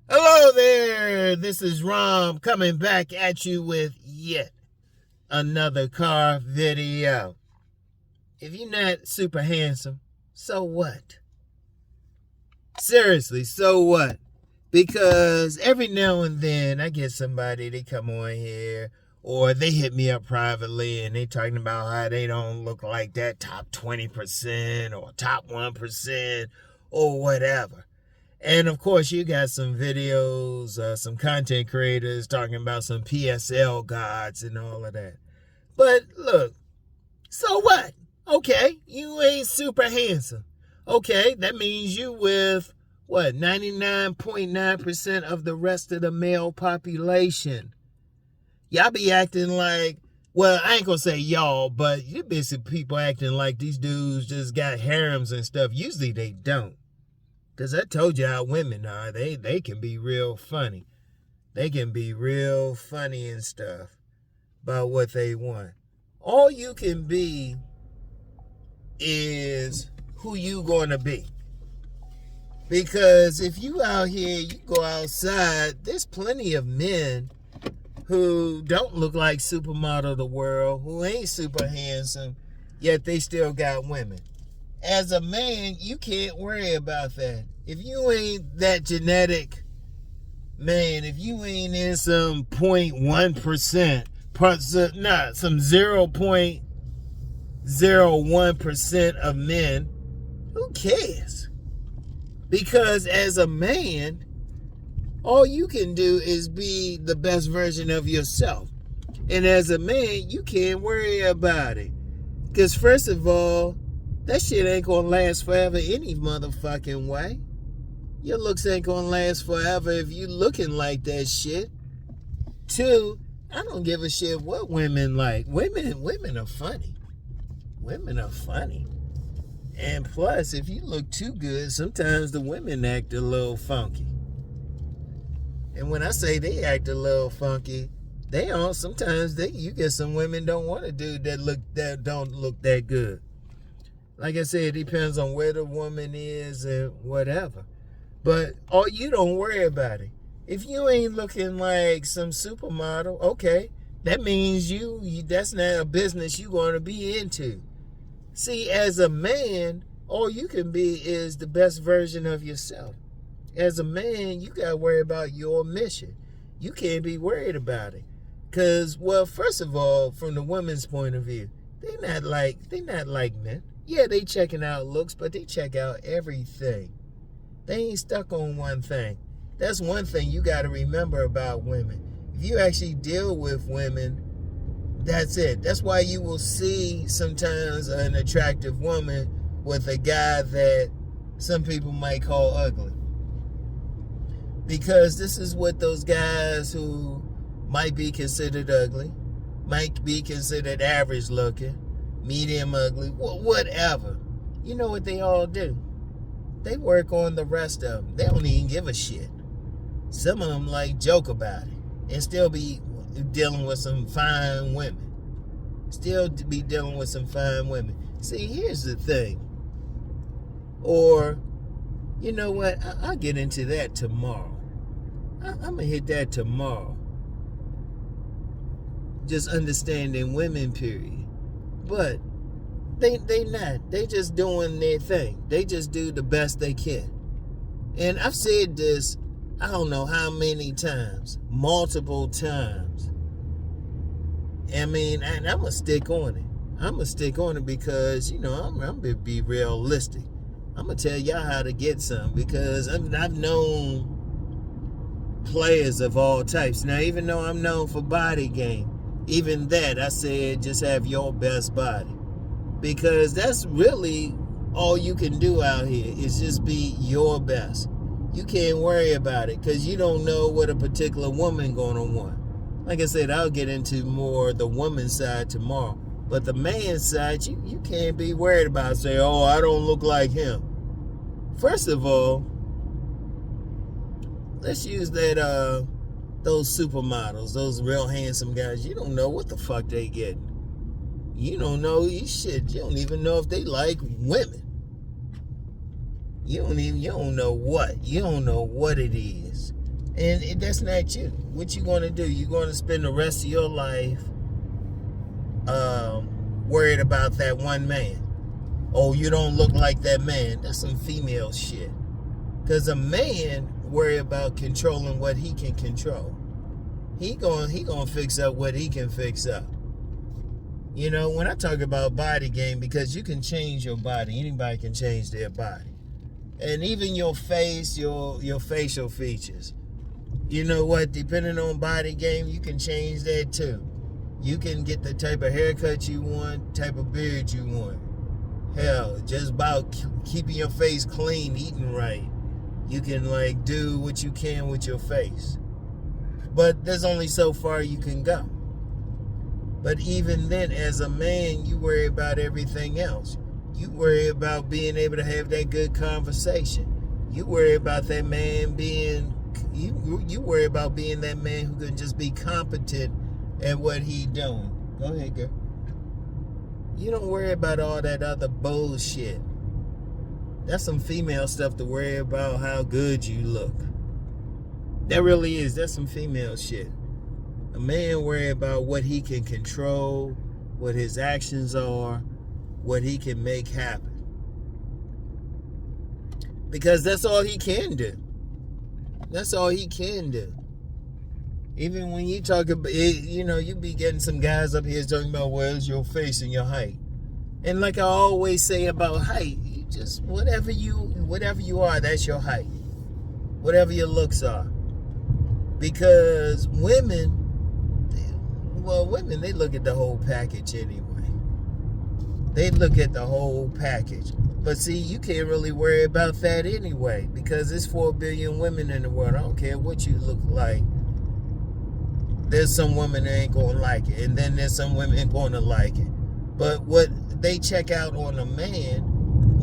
Hello there, this is Rom coming back at you with yet another car video. If you're not super handsome, so what? Seriously, so what? Because every now and then I get somebody, they come on here or they hit me up privately and they talking about how they don't look like that top 20% or top 1% or whatever. And of course, you got some videos, some content creators talking about some PSL gods and all of that. But look, so what? Okay, you ain't super handsome. Okay, that means you with, 99.9% of the rest of the male population. Y'all be acting like, well, I ain't gonna say y'all, but you be some people acting like these dudes just got harems and stuff. Usually they don't. Because I told you how women are. They can be real funny. They can be real funny and stuff about what they want. All you can be is who you going to be. Because if you out here, you go outside, there's plenty of men who don't look like supermodel of the world, who ain't super handsome, yet they still got women. As a man, you can't worry about that. If you ain't that genetic man, if you ain't in some 0.1%, some 0.01% of men, who cares? Because as a man, all you can do is be the best version of yourself. And as a man, you can't worry about it. Because first of all, that shit ain't gonna last forever any motherfucking way. Your looks ain't gonna last forever if you looking like that shit. Two, I don't give a shit what women like. Women are funny. Women are funny. And plus, if you look too good, sometimes the women act a little funky. And when I say they act a little funky, sometimes you get some women don't want a dude that don't look that good. Like I said, it depends on where the woman is and whatever. But you don't worry about it. If you ain't looking like some supermodel, okay, that means that's not a business you're going to be into. See, as a man, all you can be is the best version of yourself. As a man, you got to worry about your mission. You can't be worried about it. Because, well, first of all, from the woman's point of view, they're not like men. Yeah, they checking out looks, but they check out everything. They ain't stuck on one thing. That's one thing you got to remember about women. If you actually deal with women, that's it. That's why you will see sometimes an attractive woman with a guy that some people might call ugly. Because this is what those guys who might be considered ugly, might be considered average looking, medium ugly, whatever. You know what they all do? They work on the rest of them. They don't even give a shit. Some of them joke about it and still be dealing with some fine women. See, here's the thing. Or, you know what? I'll get into that tomorrow. I'm going to hit that tomorrow. Just understanding women, period. But they not. They just doing their thing. They just do the best they can. And I've said this, I don't know how many times. Multiple times. I mean, and I'm going to stick on it. I'm going to stick on it because, I'm going to be realistic. I'm going to tell y'all how to get some because I've known players of all types. Now, even though I'm known for body game, even that, I said just have your best body. Because that's really all you can do out here is just be your best. You can't worry about it because you don't know what a particular woman going to want. Like I said, I'll get into more the woman's side tomorrow. But the man's side, you can't be worried about saying, oh, I don't look like him. First of all, let's use that those supermodels, those real handsome guys. You don't know what the fuck they getting. You don't know shit. You don't even know if they like women. You don't know what it is. And that's not you. What you going to do? You're going to spend the rest of your life worried about that one man. Oh, you don't look like that man. That's some female shit. Because a man worry about controlling what he can control. He gonna fix up what he can fix up. You know, when I talk about body game, because you can change your body. Anybody can change their body. And even your face, your facial features. You know what? Depending on body game, you can change that too. You can get the type of haircut you want, type of beard you want. Hell, just about keeping your face clean, eating right. You can like do what you can with your face. But there's only so far you can go. But even then, as a man, you worry about everything else. You worry about being able to have that good conversation. You worry about that man being, you worry about being that man who can just be competent at what he doing. Go ahead, girl. You don't worry about all that other bullshit. That's some female stuff to worry about how good you look. That really is. That's some female shit. A man worry about what he can control, what his actions are, what he can make happen. Because that's all he can do. That's all he can do. Even when you talk about it, you know, you be getting some guys up here talking about, well, it's your face and your height. And like I always say about height, you just, whatever you are, that's your height. Whatever your looks are. Because women, they look at the whole package anyway. They look at the whole package. But see, you can't really worry about that anyway, because there's 4 billion women in the world. I don't care what you look like. There's some women that ain't gonna like it, and then there's some women gonna like it. But what they check out on a man,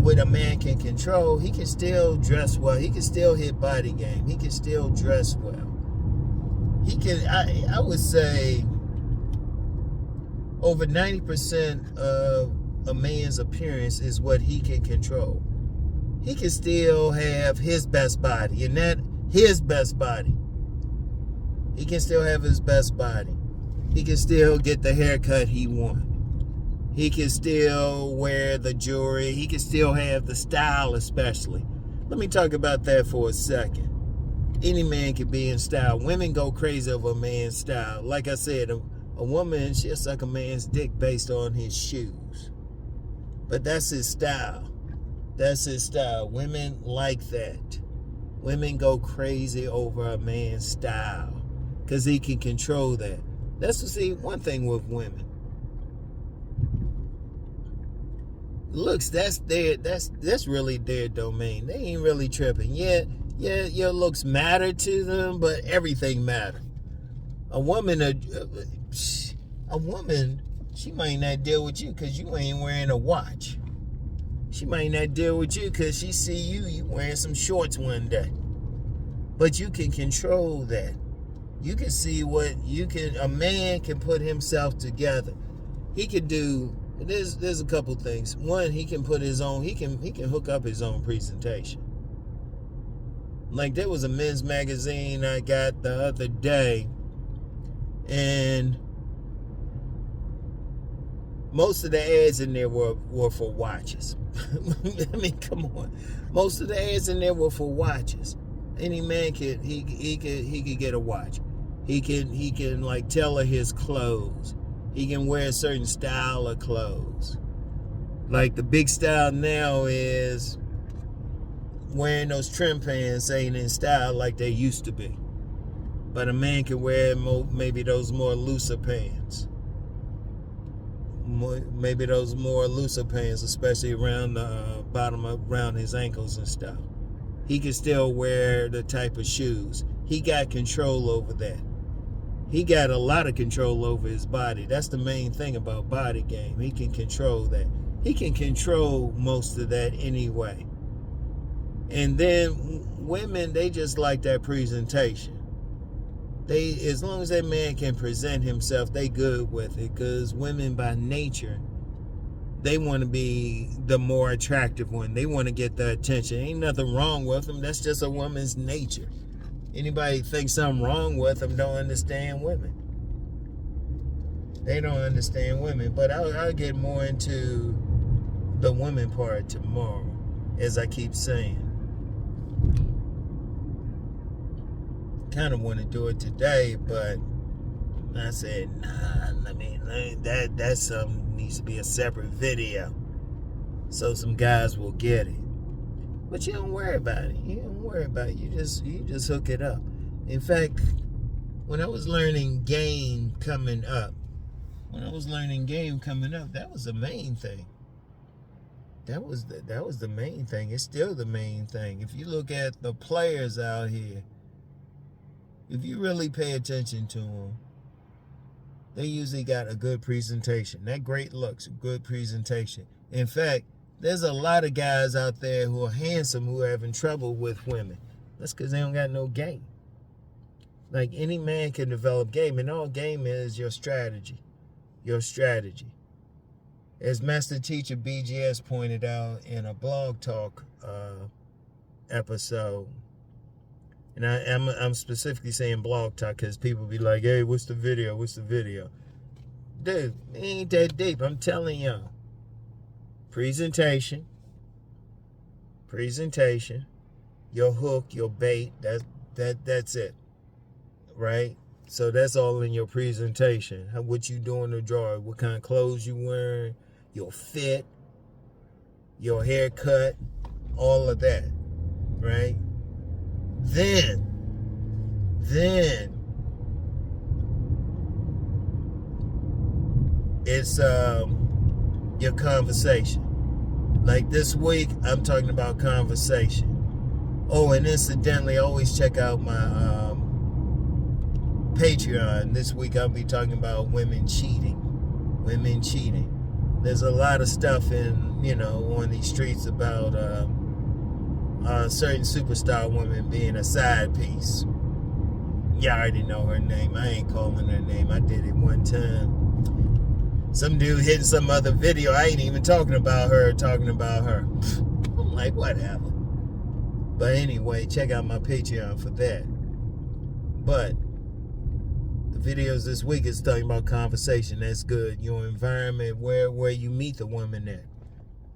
what a man can control, he can still dress well. He can still hit body game. He can still dress well. He can, I would say, over 90% of a man's appearance is what he can control. He can still have his best body, and that his best body. He can still have his best body. He can still get the haircut he wants. He can still wear the jewelry. He can still have the style, especially. Let me talk about that for a second. Any man can be in style. Women go crazy over a man's style. Like I said, a woman, she'll suck a man's dick based on his shoes. But that's his style. That's his style. Women like that. Women go crazy over a man's style because he can control that. One thing with women. Looks, that's really their domain. They ain't really tripping. Yeah, your looks matter to them, but everything matters. A woman, she might not deal with you because you ain't wearing a watch. She might not deal with you because she see you wearing some shorts one day. But you can control that. You can see a man can put himself together. He can do, there's a couple things. One, he can put his own, he can hook up his own presentation. Like there was a men's magazine I got the other day, and most of the ads in there were for watches. I mean, come on. Most of the ads in there were for watches. Any man could get a watch. He can like tailor his clothes. He can wear a certain style of clothes. Like the big style now is wearing those trim pants ain't in style like they used to be. But a man can wear maybe those more looser pants. Maybe those more looser pants, especially around the bottom, around his ankles and stuff. He can still wear the type of shoes. He got control over that. He got a lot of control over his body. That's the main thing about body game. He can control that. He can control most of that anyway. And then women, they just like that presentation. As long as that man can present himself, they good with it. Because women by nature, they want to be the more attractive one. They want to get the attention. Ain't nothing wrong with them. That's just a woman's nature. Anybody thinks something wrong with them don't understand women. They don't understand women. But I'll get more into the women part tomorrow, as I keep saying. Kind of want to do it today, but I said, nah, that needs to be a separate video, so some guys will get it. But you don't worry about it. You don't worry about it. You just hook it up. In fact, when I was learning game coming up, that was the main thing. That was the main thing. It's still the main thing. If you look at the players out here, if you really pay attention to them, they usually got a good presentation. That great looks, good presentation. In fact, there's a lot of guys out there who are handsome who are having trouble with women. That's because they don't got no game. Like, any man can develop game, and all game is your strategy. Your strategy. As Master Teacher BGS pointed out in a blog talk episode, and I'm specifically saying blog talk because people be like, hey, what's the video? Dude, it ain't that deep. I'm telling y'all. Presentation, your hook, your bait, that's it, right? So that's all in your presentation. What you doing to draw, what kind of clothes you wearing, your fit, your haircut, all of that, right? Then it's your conversation. Like this week, I'm talking about conversation. Oh, and incidentally, always check out my Patreon. This week, I'll be talking about women cheating. There's a lot of stuff on these streets about certain superstar women being a side piece. Y'all already know her name. I ain't calling her name. I did it one time. Some dude hitting some other video. I ain't even talking about her. I'm like, whatever. But anyway, check out my Patreon for that. But the videos this week is talking about conversation. That's good. Your environment, where you meet the woman at.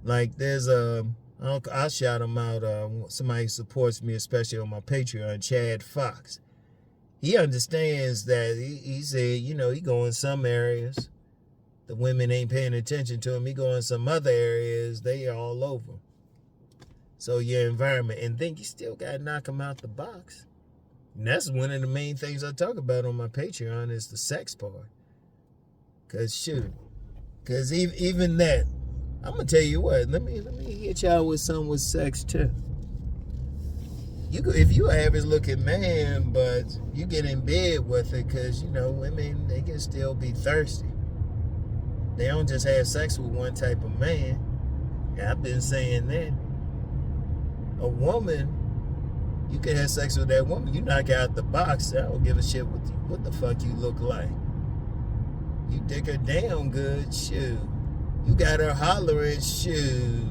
Like, there's I'll shout him out. Somebody who supports me, especially on my Patreon, Chad Fox. He understands that. He said, he go in some areas, the women ain't paying attention to him. He go in some other areas, they are all over. So your environment, and then you still got to knock them out the box. And that's one of the main things I talk about on my Patreon is the sex part. Because even that, I'm going to tell you what, let me hit y'all with something with sex too. If you an average looking man, but you get in bed with it, because, women, they can still be thirsty. They don't just have sex with one type of man. Yeah, I've been saying that. A woman, you can have sex with that woman. You knock out the box. I don't give a shit what the fuck you look like. You dick her down good, shoot. You got her hollering, shoot.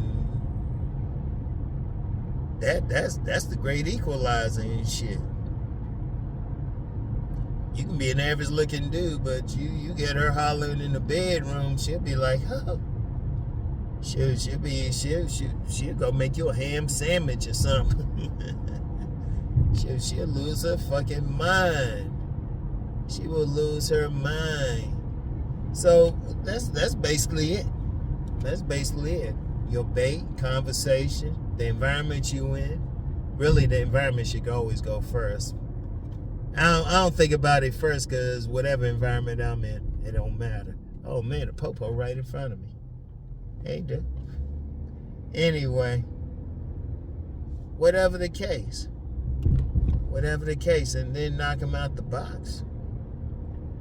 That's the great equalizer and shit. You can be an average looking dude, but you get her hollering in the bedroom, she'll be like, oh. She'll go make you a ham sandwich or something. she'll lose her fucking mind. She will lose her mind. So that's basically it. Your bait, conversation, the environment you in. Really, the environment should always go first. I don't think about it first, because whatever environment I'm in, it don't matter. Oh man, a popo right in front of me. Hey, dude. Anyway, whatever the case, and then knock them out the box.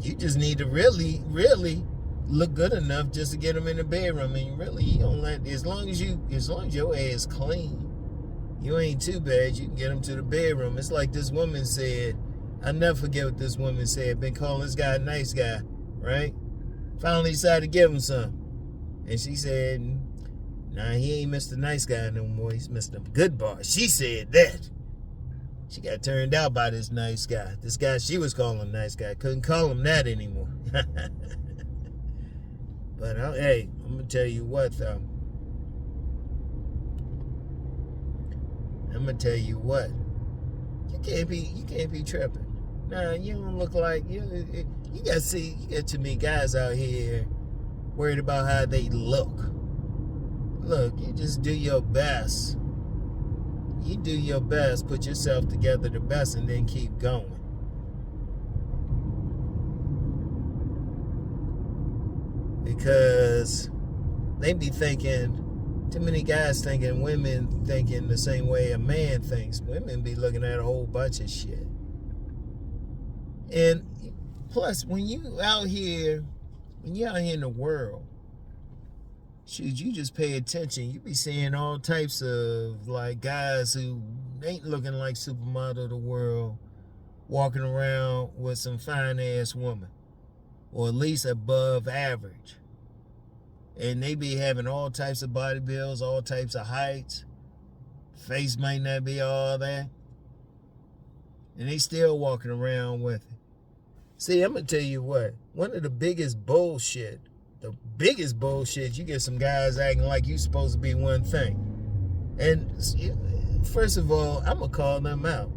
You just need to really, really look good enough just to get them in the bedroom. And really, you don't let, as long as your ass clean, you ain't too bad. You can get them to the bedroom. It's like this woman said. I'll never forget what this woman said. Been calling this guy a nice guy, right? Finally decided to give him some. And she said, nah, he ain't Mr. Nice Guy no more. He's Mr. Goodbar. She said that. She got turned out by this nice guy. This guy she was calling nice guy. Couldn't call him that anymore. But hey, I'm gonna tell you what though. I'm gonna tell you what. You can't be tripping. Nah, you don't look like you got too many guys out here worried about how they look. Look, you just do your best. You do your best, put yourself together the best, and then keep going. Because they be thinking, too many guys thinking women thinking the same way a man thinks. Women be looking at a whole bunch of shit. And plus, when you out here in the world, shoot, you just pay attention. You be seeing all types of like guys who ain't looking like supermodel of the world walking around with some fine ass woman, or at least above average. And they be having all types of body builds, all types of heights. Face might not be all that. And they still walking around with it. See, I'm going to tell you what. One of the biggest bullshit, you get some guys acting like you supposed to be one thing. And first of all, I'm going to call them out.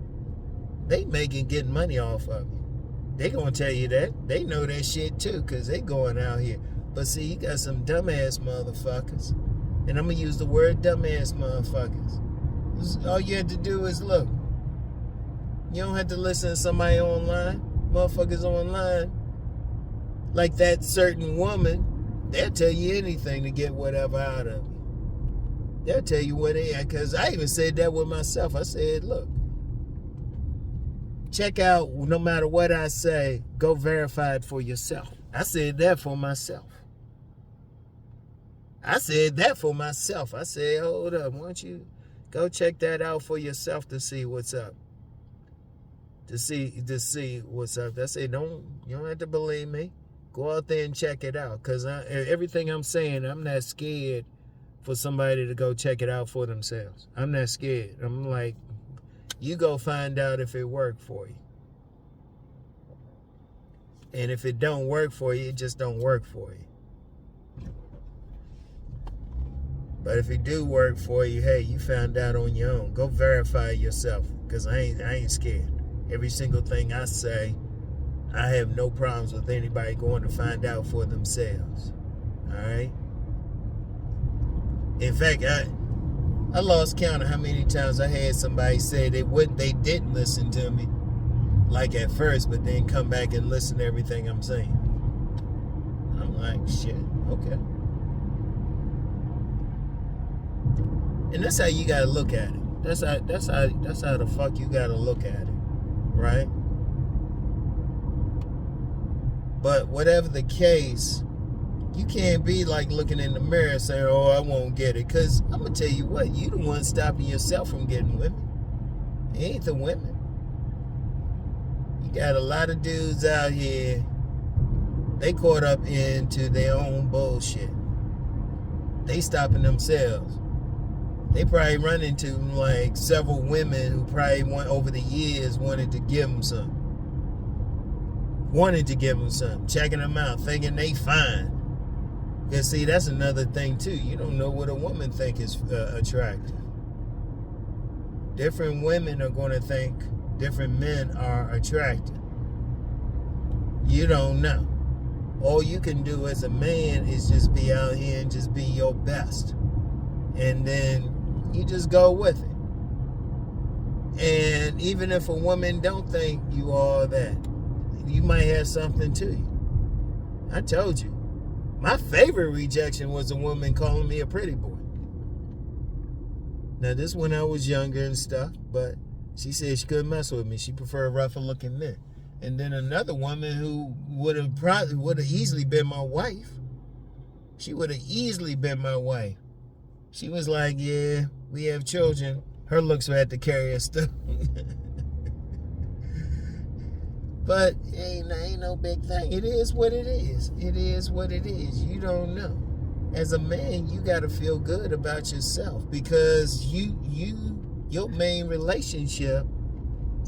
They getting money off of you. They going to tell you that. They know that shit too, because they going out here. But see, you got some dumbass motherfuckers. And I'm going to use the word dumbass motherfuckers. All you have to do is look. You don't have to listen to somebody online. Motherfuckers online. Like that certain woman, they'll tell you anything to get whatever out of you. They'll tell you what they are. Because I even said that with myself. I said, look. Check out, no matter what I say, go verify it for yourself. I said that for myself. I said, hold up, why don't you go check that out for yourself to see what's up. To see what's up. I said, you don't have to believe me. Go out there and check it out. Because everything I'm saying, I'm not scared for somebody to go check it out for themselves. I'm not scared. I'm like, you go find out if it worked for you. And if it don't work for you, it just don't work for you. But if it do work for you, hey, you found out on your own. Go verify it yourself, because I ain't scared. Every single thing I say, I have no problems with anybody going to find out for themselves. All right? In fact, I lost count of how many times I had somebody say they didn't listen to me, like at first, but then come back and listen to everything I'm saying. I'm like, shit, okay. And that's how you gotta look at it. That's how the fuck you gotta look at it, right? But whatever the case, you can't be like looking in the mirror and saying, oh, I won't get it. Because I'm going to tell you what, you the one stopping yourself from getting women. It ain't the women. You got a lot of dudes out here, they caught up into their own bullshit. They stopping themselves. They probably run into like several women who probably over the years wanted to give them some. Checking them out, thinking they fine. Because see, that's another thing too. You don't know what a woman think is attractive. Different women are going to think different men are attractive. You don't know. All you can do as a man is just be out here and just be your best. And then you just go with it. And even if a woman don't think you are that, you might have something to you. I told you. My favorite rejection was a woman calling me a pretty boy. Now, this when I was younger and stuff, but she said she couldn't mess with me. She preferred rougher looking men. And then another woman who would have easily been my wife. She would have easily been my wife. She was like, yeah, we have children. Her looks had to carry us through. But ain't no big thing. It is what it is. It is what it is. You don't know. As a man, you got to feel good about yourself, because your main relationship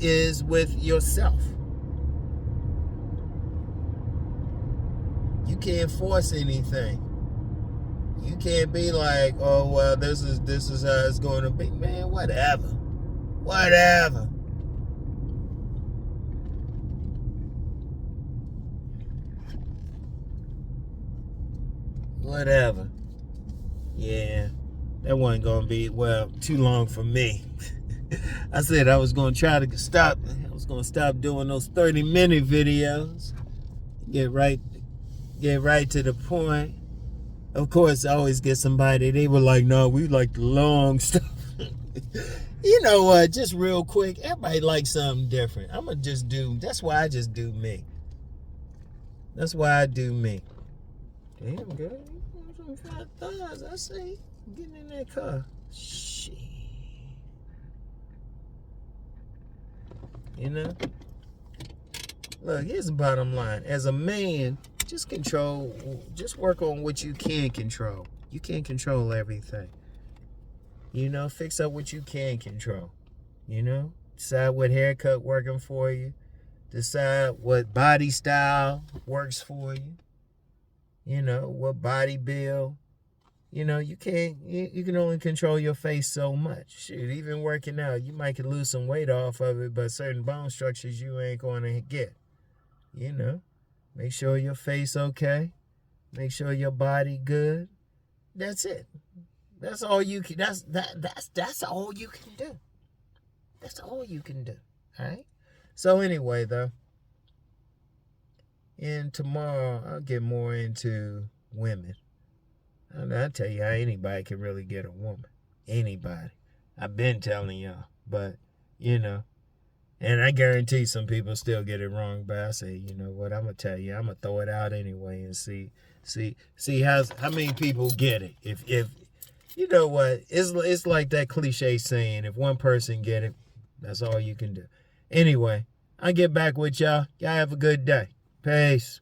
is with yourself. You can't force anything. You can't be like, oh well, this is how it's going to be. Man, whatever. Whatever. Yeah, that wasn't gonna be too long for me. I said I was gonna try to stop. I was gonna stop doing those 30-minute videos. Get right to the point. Of course, I always get somebody, they were like, no, we like the long stuff. You know what, just real quick, everybody likes something different. That's why I just do me. That's why I do me. Damn, girl, you got some fat thighs, I see. Getting in that car. Shit. You know? Look, here's the bottom line. As a man, just work on what you can control. You can't control everything. You know, fix up what you can control. You know, decide what haircut working for you. Decide what body style works for you. You know, what body build. You know, you can only control your face so much. Shit, even working out, you might could lose some weight off of it, but certain bone structures you ain't going to get. You know, make sure your face okay. Make sure your body good. That's it. That's all you can. That's all you can do. That's all you can do. All right. So anyway, though, and tomorrow I'll get more into women. And I'll tell you how anybody can really get a woman. Anybody. I've been telling y'all, but you know. And I guarantee some people still get it wrong, but I say, you know what, I'm going to tell you, I'm going to throw it out anyway and see how many people get it. If you know what, it's like that cliche saying, if one person get it, that's all you can do. Anyway, I'll get back with y'all. Y'all have a good day. Peace.